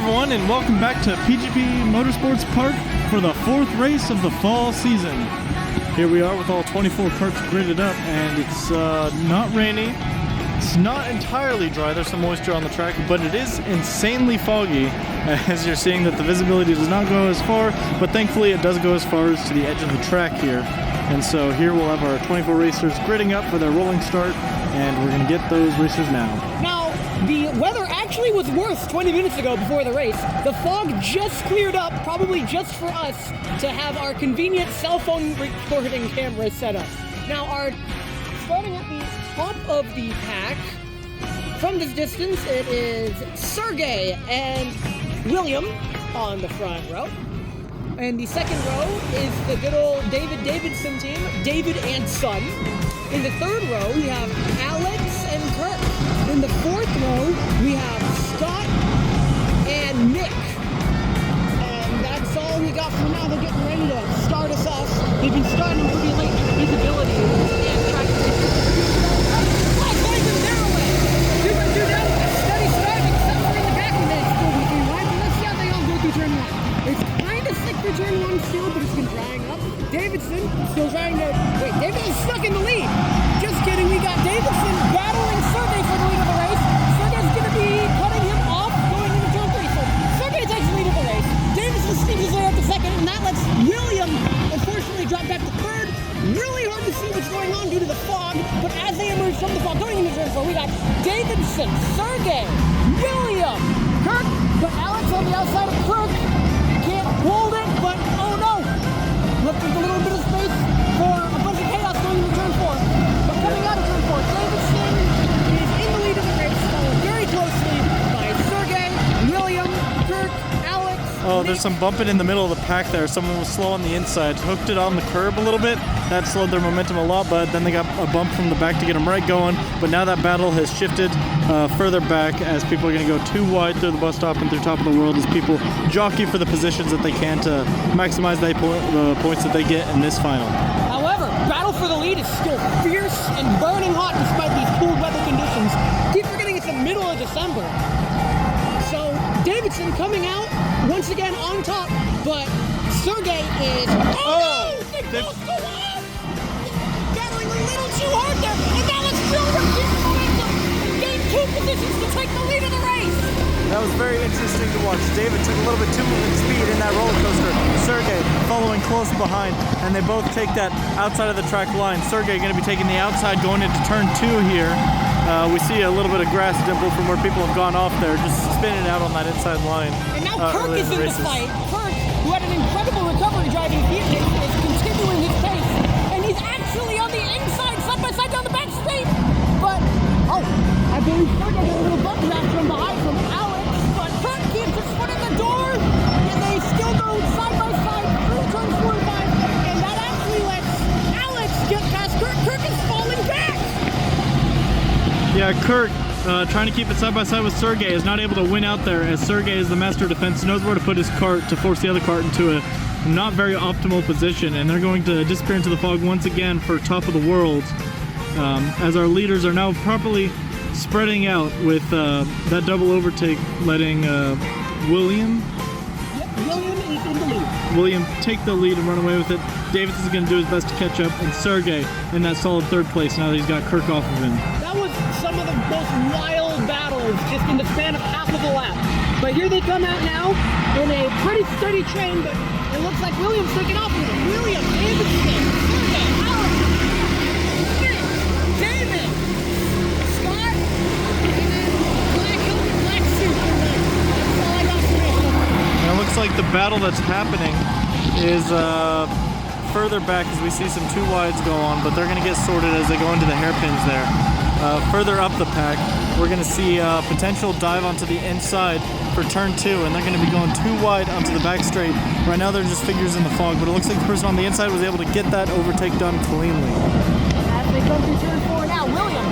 everyone, and welcome back to PGP Motorsports Park for the fourth race of the fall season. Here we are with all 24 karts gridded up, and it's not rainy. It's not entirely dry. There's some moisture on the track, but it is insanely foggy, as you're seeing that the visibility does not go as far, but thankfully it does go as far as to the edge of the track here. And so here we'll have our 24 racers gridding up for their rolling start, and we're going to get those racers now. Now, the weather actually was worse 20 minutes ago before the race. The fog just cleared up, probably just for us to have our convenient cell phone recording camera set up. Now, starting at the top of the pack, from this distance, it is Sergey and William on the front row. And the second row is the good old David Davidson team, David and Son. In the third row, we have Alex and Kirk. In the fourth row, we have Scott and Nick. And that's all we got for now. They're getting ready to start us off. They've been starting pretty late due to visibility and track turn one still, but it's been drying up. Davidson still trying to wait. Davidson's stuck in the lead. Just kidding. We got Davidson battling Sergey for the lead of the race. Sergey's going to be cutting him off going into turn 3. So Sergey takes the lead of the race. Davidson sneaks his way up to second, and that lets William unfortunately drop back to third. Really hard to see what's going on due to the fog, but as they emerge from the fog going into turn 4, we got Davidson, Sergey, William, Kirk, but Alex on the outside of Kirk. Hold it, but oh no! Left with a little bit of space for a bunch of chaos going into turn 4. But coming out of turn 4, Davidson is in the lead of the race, followed very closely by Sergey, William, Kirk, Alex. Oh, there's some bumping in the middle of the pack there. Someone was slow on the inside, hooked it on the curb a little bit. That slowed their momentum a lot, but then they got a bump from the back to get them right going. But now that battle has shifted further back as people are going to go too wide through the bus stop and through top of the world as people jockey for the positions that they can to maximize the points that they get in this final. However, battle for the lead is still fierce and burning hot despite these cold weather conditions. Keep forgetting it's the middle of December. So Davidson coming out once again on top, but Sergey is... Oh no! They both go on! Battling a little too hard there, and now let's still repeat the momentum and gain 2 positions to take the lead of the race. That was very interesting to watch. David took a little bit too much speed in that roller coaster. Sergey following close behind, and they both take that outside of the track line. Sergey going to be taking the outside going into turn 2 here. We see a little bit of grass dimple from where people have gone off there, just spinning out on that inside line. And now Kirk is in the fight. Kirk, who had an incredible recovery driving vehicle, is continuing his pace, and he's actually on the inside, side by side down the back straight. But, I believe Kirk got a little bump back from behind from Alex, but Kirk keeps his foot in the door, and they still go side by side through turn 4 and 5, and that actually lets Alex get past Kirk. Kirk is falling back. Yeah, Kirk trying to keep it side by side with Sergey is not able to win out there, as Sergey is the master of defense, knows where to put his cart to force the other cart into a not very optimal position, and they're going to disappear into the fog once again for top of the world, as our leaders are now properly spreading out with that double overtake letting William is in the lead. William take the lead and run away with it. Davidson's going to do his best to catch up, and Sergey in that solid third place now that he's got Kirk off of him. That was some of the most wild battles just in the span of half of a lap. But here they come out now in a pretty steady train, but it looks like William's taking off with it. William, Davidson, Sergey, Alex, Nick, David, Scott, and then black helmet, black suit. That's all I got for me. And it looks like the battle that's happening is further back as we see some 2 wides go on, but they're going to get sorted as they go into the hairpins there. Further up the pack, we're going to see a potential dive onto the inside for turn 2, and they're going to be going 2 wide onto the back straight. Right now they're just figures in the fog, but it looks like the person on the inside was able to get that overtake done cleanly. As they come through turn 4 now, William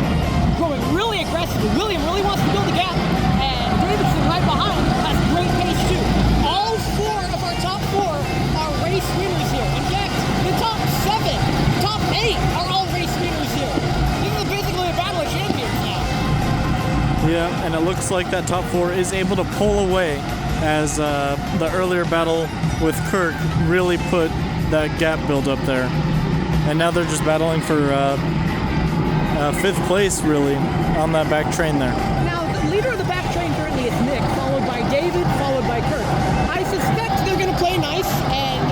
going really aggressively. William really wants to build a gap, and Davidson right behind has great pace too. All 4 of our top 4 are race winners here. In fact, the top 7, top 8 are all race winners here. This is basically a battle of champions now. Yeah, and it looks like that top 4 is able to pull away as the earlier battle with Kirk really put that gap build up there. And now they're just battling for 5th place, really, on that back train there. Now, the leader of the back train currently is Nick, followed by David, followed by Kirk. I suspect they're going to play nice and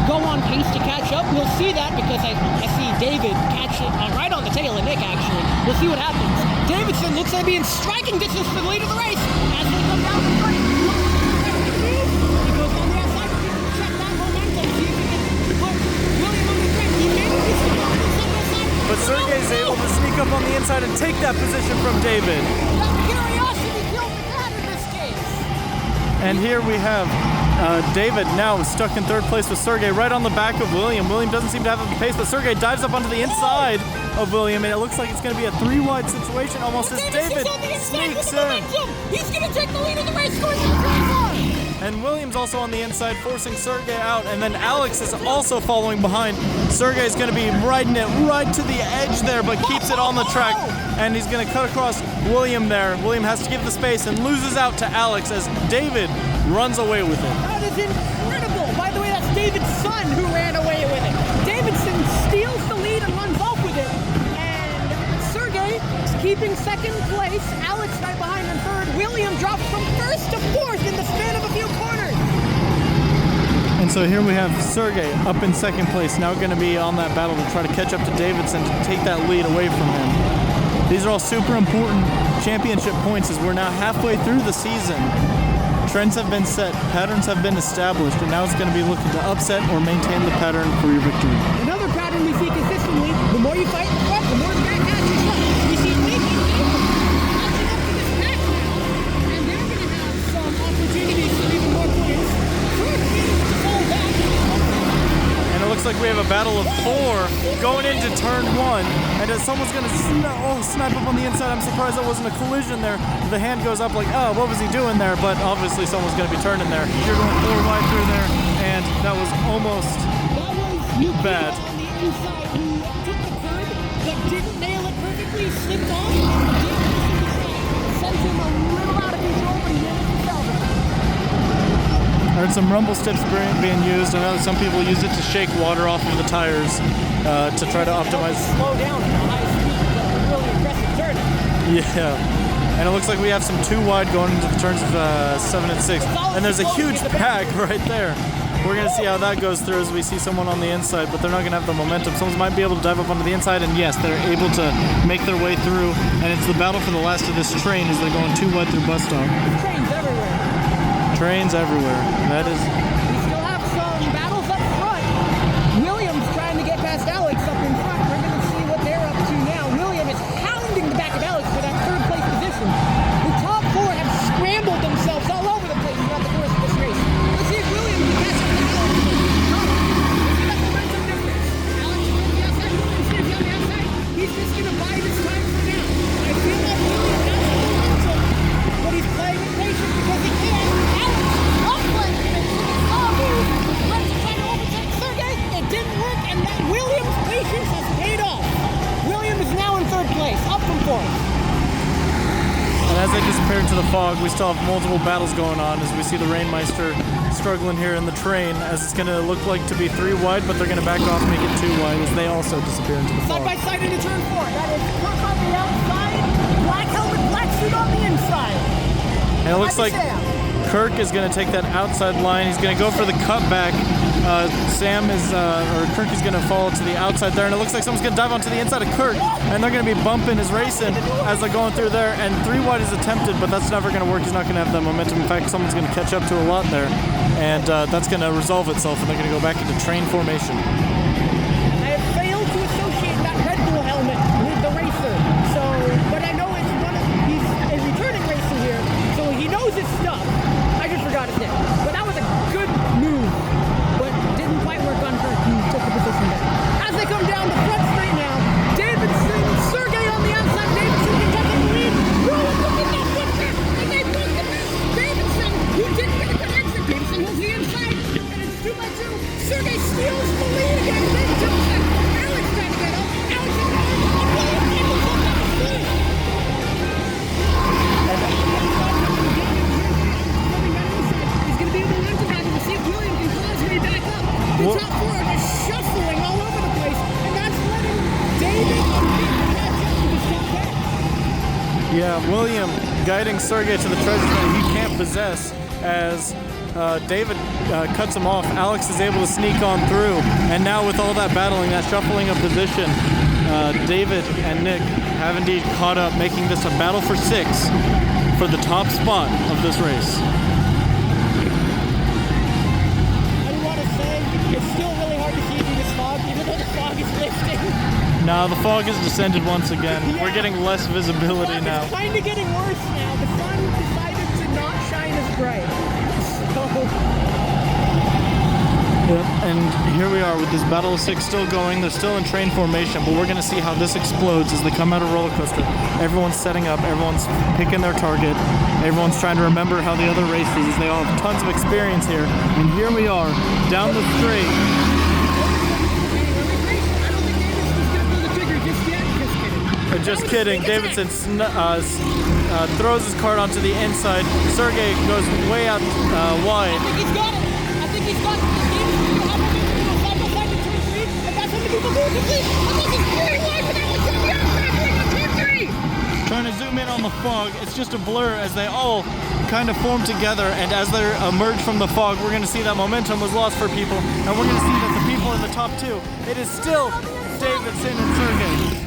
go on pace to catch up. We'll see that because I see David catch it right on the tail of Nick, actually. We'll see what happens. Davidson looks like being striking distance for the lead of the race as they come down the front. He goes on the outside. Check that momentum. See if he can put William on the track. He may be sneaking on the side. But Sergey's able to sneak up on the inside and take that position from David. That curiosity killed the cat in this case. And here we have David now stuck in 3rd place with Sergey right on the back of William. William doesn't seem to have the pace, but Sergey dives up onto the inside of William, and it looks like it's going to be a 3-wide situation almost as David sneaks in. He's going to take the lead of the race going to the And William's also on the inside, forcing Sergey out, and then Alex is also following behind. Sergey's going to be riding it right to the edge there, but keeps it on the track, and he's going to cut across William there. William has to give the space and loses out to Alex as David runs away with it. That is incredible. By the way, that's David's son who ran away with it. Davidson steals the lead and runs off with it. And Sergey is keeping 2nd place. Alex right behind in 3rd. William drops from 1st to 4th in the span of a few corners. And so here we have Sergey up in 2nd place, now going to be on that battle to try to catch up to Davidson to take that lead away from him. These are all super important championship points as we're now halfway through the season. Trends have been set, patterns have been established, and now it's going to be looking to upset or maintain the pattern for your victory. Another pattern we see consistently, the more you fight in the front, the more the back catches up. We see Nick and David catching up to this pack now, and they're going to have some opportunities for even more points. Kirk needs to fall back. And it looks like we have a battle of 4 going into turn 1, and as someone's going to snipe up on the inside. I'm surprised that wasn't a collision there. The hand goes up like, oh, what was he doing there? But obviously someone's going to be turning there. You're going 4 wide through there, and that was almost bad. On the inside who took the curb, but didn't nail it perfectly, slipped off, sent him a little out of control, but he managed to salvage it. I heard some rumble strips being used. I know that some people use it to shake water off of the tires to try to optimize. Slow down at a high speed, but a really aggressive turning. Yeah. And it looks like we have some 2 wide going into the turns of 7 and 6. And there's a huge pack right there. We're going to see how that goes through as we see someone on the inside, but they're not going to have the momentum. Someone might be able to dive up onto the inside, and yes, they're able to make their way through. And it's the battle for the last of this train as they're going 2 wide through bus stop. Trains everywhere. Trains everywhere. That is. We still have some battles up front. William's trying to get past Alex up in front. We're going to see what they're up to now. William is hounding the back of Alex for that 3rd place position. The top 4 have scrambled themselves all over the place throughout the course of this race. Let's see if William can catch up to Alex. Let's see that momentum difference. Alex is on the outside. William's going to be on the outside. He's just going to bide his time for now. I feel like William has the momentum, but he's playing it patient because he can. Alex not playing it patient. He saw a move. Went to try to overtake Sergey. It didn't work, and that William's patience has paid off. William is now in 3rd place, up from 4th. And as they disappear into the fog, we still have multiple battles going on as we see the Rainmeister struggling here in the train, as it's going to look like to be 3 wide, but they're going to back off, make it 2 wide as they also disappear into the fog. Side by side into turn 4. That is Kirk on the outside, black helmet, black suit on the inside. And it looks like Kirk is going to take that outside line. He's going to go for the cutback. Kirk is going to fall to the outside there, and it looks like someone's going to dive onto the inside of Kirk, and they're going to be bumping his racing as they're going through there, and 3 wide is attempted, but that's never going to work. He's not going to have that momentum. In fact, someone's going to catch up to a lot there, and that's going to resolve itself, and they're going to go back into train formation. I have failed to associate that Red Bull helmet with the racer, but I know he's a returning racer here, so he knows his stuff. I just forgot his name, but that was a good move. Didn't quite work on Kirk, who took the position there. As they come down the front straight now, Davidson, Sergey on the outside, Davidson can get the lead. Rowan looking at foot track, and they broke the pass. Davidson, who didn't get a good exit. Davidson holds the inside, and it's 2 by 2. Sergey steals the lead William guiding Sergey to the treasure that he can't possess as David cuts him off. Alex is able to sneak on through, and now with all that battling, that shuffling of position, David and Nick have indeed caught up, making this a battle for 6 for the top spot of this race. I want to say it's still really hard to see through this fog, even though the fog is lifting. Now the fog has descended once again. Yeah. We're getting less visibility now. It's kind of getting worse now. The sun decided to not shine as bright. So, yep. And here we are with this battle of 6 still going. They're still in train formation, but we're going to see how this explodes as they come out of roller coaster. Everyone's setting up. Everyone's picking their target. Everyone's trying to remember how the other races is. They all have tons of experience here. And here we are down the straight. Just kidding. Davidson throws his cart onto the inside. Sergey goes way out wide. I think he's got it. I think he's got it. Trying to zoom in on the fog. It's just a blur as they all kind of form together, and as they emerge from the fog, we're going to see that momentum was lost for people, and we're going to see that the people in the top 2, it is still Davidson and Sergey.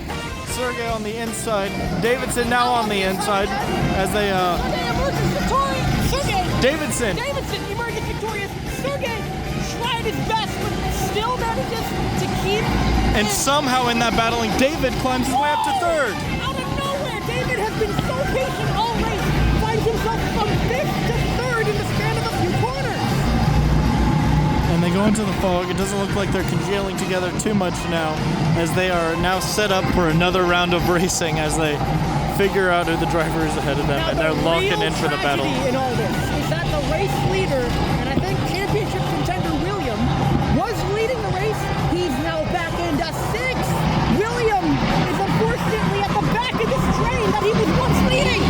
Sergey on the inside, Davidson now on the inside as they emerges victorious. Sergey. Davidson emerges victorious. Sergey tried his best, but still manages to keep. And somehow in that battling, David climbs his way up to 3rd. Out of nowhere, David has been so patient all race. Finds himself from 5th to 3rd in the span of a few corners. And they go into the fog. It doesn't look like they're congealing together too much now, as they are now set up for another round of racing as they figure out who the driver is ahead of them, now, and they're locking in for the battle. In all this is that the race leader, and I think championship contender William, was leading the race. He's now back into 6th. William is unfortunately at the back of this train that he was once leading.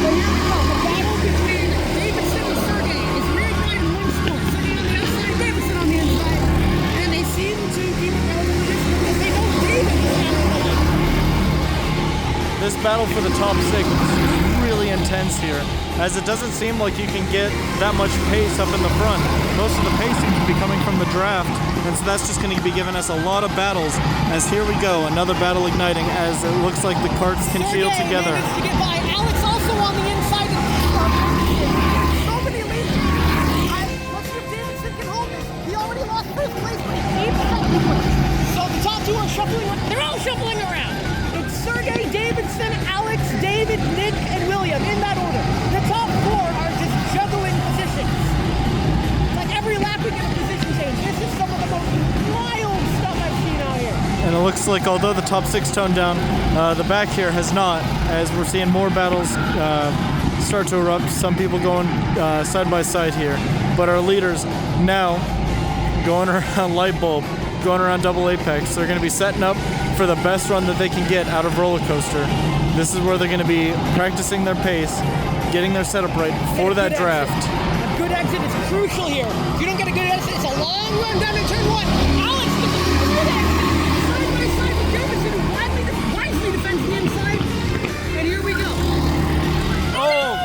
But here we go. The battle between Davidson and Sergey is reignited in one sport. Sergey on the outside, Davidson on the inside. And they seem to keep it relatively distant because they know David is out of the way. This battle for the top 6 is really intense here, as it doesn't seem like you can get that much pace up in the front. Most of the pace seems to be coming from the draft, and so that's just going to be giving us a lot of battles. As here we go, another battle igniting, as it looks like the carts congeal together. Sergey managed to get by. Alex also on the inside. So many leads. Let's see if Davidson can hold this. He already lost 1st place, but he keeps second place. So the top 2 are shuffling. They're all shuffling around. It's Sergey, Davidson, Alex, David, Nick, and William in that order. The top 4 are just juggling positions. It's like every lap we get a position change. This is some of the most wild stuff I've seen out here. And it looks like although the top 6 toned down, the back here has not, as we're seeing more battles start to erupt. Some people going side by side here. But our leaders now going around Light Bulb, going around Double Apex. They're going to be setting up for the best run that they can get out of roller coaster. This is where they're going to be practicing their pace, getting their setup right for that draft. A good exit is crucial here. If you don't get a good exit, it's a long run down to turn 1. Alex gets a good exit. Side by side with Davidson, who wisely defends the inside. And here we go. Oh!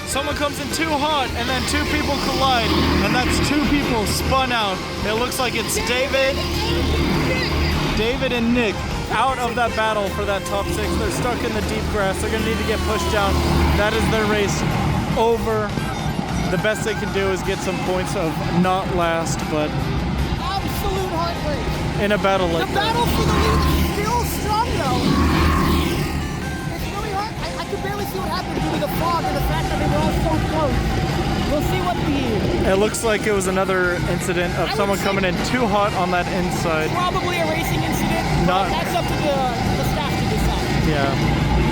Someone comes in too hot, and then 2 people collide, and that's 2 people spun out. It looks like it's David and Nick out of that battle for that top 6. They're stuck in the deep grass. They're going to need to get pushed down. That is their race over. The best they can do is get some points of not last, but Absolute heart rate. in a battle like The that. battle for the lead is still strong, though. It's really hard. I could barely see what happened due to the fog and the fact that they were all so close. We'll see what It looks like it was another incident of someone coming in too hot on that inside. Probably a racing incident. Not- That's up to the staff to decide. Yeah.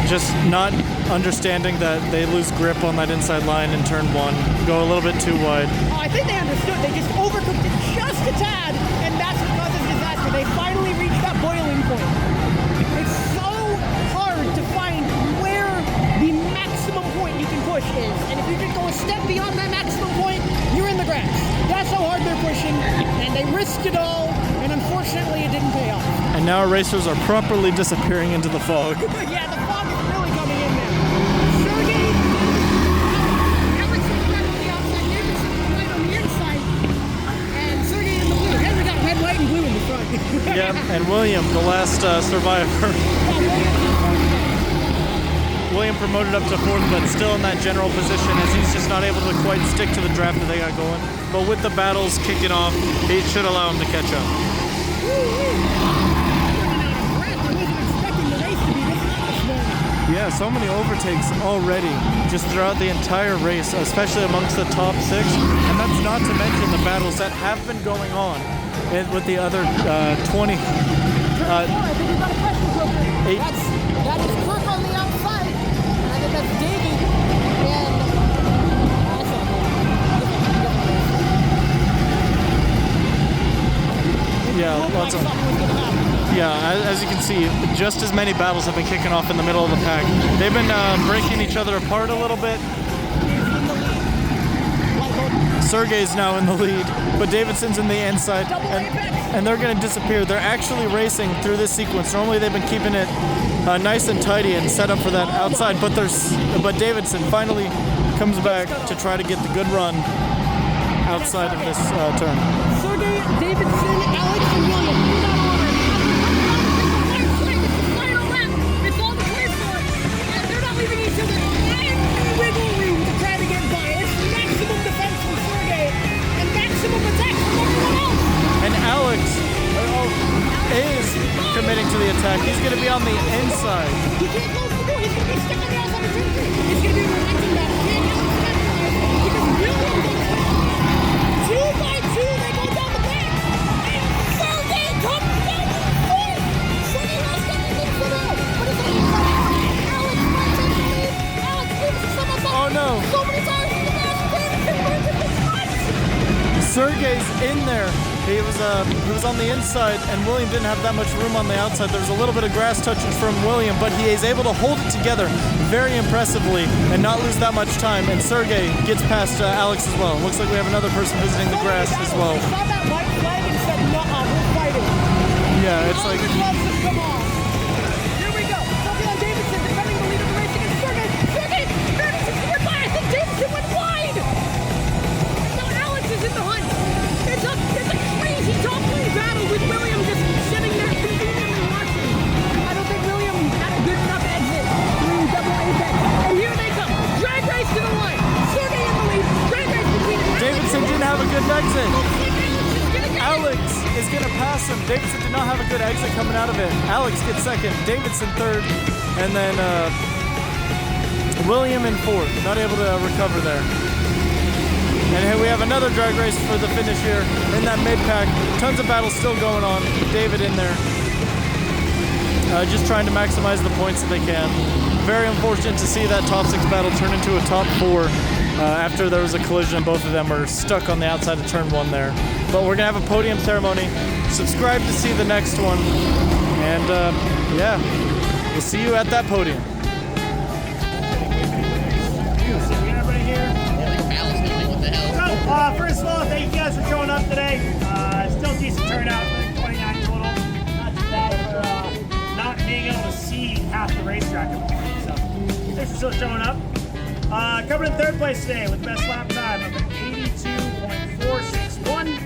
Just not understanding that they lose grip on that inside line in turn 1. Go a little bit too wide. Oh, I think they understood. They just overcooked it just a tad, and that's what caused this disaster. They finally reached that boiling point. It's so hard to find where the maximum point you can push is. And if you just go a step beyond that maximum point, you're in the grass. That's how hard they're pushing, and they risked it all, and unfortunately it didn't pay off. And now our racers are properly disappearing into the fog. Yeah, the fog is really coming in there. William, the last survivor. William promoted up to 4th, but still in that general position as he's just not able to quite stick to the draft that they got going. But with the battles kicking off, it should allow him to catch up. Yeah, so many overtakes already, just throughout the entire race, especially amongst the top 6. And that's not to mention the battles that have been going on with the other 20. I think we got a question, Joker. That is Kirk on the outside, and I think that's David and lots of. Yeah, as you can see, just as many battles have been kicking off in the middle of the pack. They've been breaking each other apart a little bit. Sergey's now in the lead, but Davidson's in the inside, and they're going to disappear. They're actually racing through this sequence. Normally they've been keeping it nice and tidy and set up for that outside, but Davidson finally comes back to try to get the good run outside of this turn. Sergey, Davidson, Alex, and William. It's all the way for it, and they're not leaving each other any wiggle room to try to get by. It's maximum defense from Sergey and maximum attack from everyone else. And Alex is committing to the attack. He's going to be on the inside. He can't close the door. He's going to be stuck on the outside of turn 3. It's going to be a momentum battle. Can't Alex capitalize because William goes 2 by 2. They go down the back, and Sergey comes down to the 4th. Sergey lost everything for now, but it's only for Alex might take the lead. Alex leaves someone up. Oh no! So many times in the match, Davidson wins it this much. Sergey's in there. He was on the inside, and William didn't have that much room on the outside. There was a little bit of grass touches from William, but he is able to hold it together very impressively and not lose that much time. And Sergey gets past Alex as well. Looks like we have another person visiting the grass as well. They saw that white flag and said, "Nuh-uh, we're fighting." Yeah, it's all like. the gloves have come off. Here we go. Sophia Davidson defending the lead of the race against Sergey. Sergey, 36 went by. I think Davidson went wide. And now Alex is in the hunt. It's a crazy top 3 battle with William just sitting there conveniently watching. I don't think William had a good enough exit through double apex. And here they come. Drag race to the line. Sergey in the lead. Drag race between Davidson didn't have a good exit. Looks like Alex is gonna get Alex is going to pass him. Davidson did not have a good exit coming out of it. Alex gets 2nd, Davidson 3rd, and then William in 4th. Not able to recover there. And here we have another drag race for the finish here in that mid-pack. Tons of battles still going on. David in there. Just trying to maximize the points that they can. Very unfortunate to see that top 6 battle turn into a top 4 after there was a collision and both of them are stuck on the outside of turn 1 there. But we're going to have a podium ceremony. Subscribe to see the next one. And yeah, we'll see you at that podium. First of all, thank you guys for showing up today. Still decent turnout, 29 total. Not too bad for not being able to see half the racetrack at the point. So thanks for still showing up. Coming in 3rd place today with the best lap time of 82.461,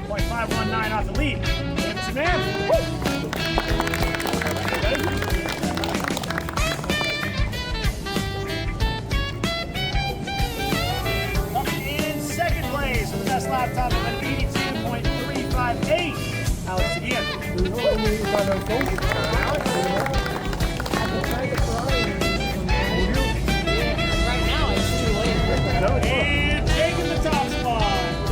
0.519 off the lead. Davidson man. Woo! Best lap time of 82.358. Alex again. Right now, it's too late. And taking the top spot.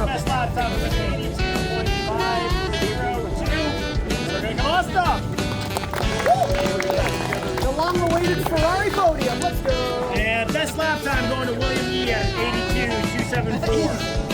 Best lap time of 82.502. Sergey Kolostov. The long-awaited Ferrari podium. Let's go. And best lap time going to William E at 82.274.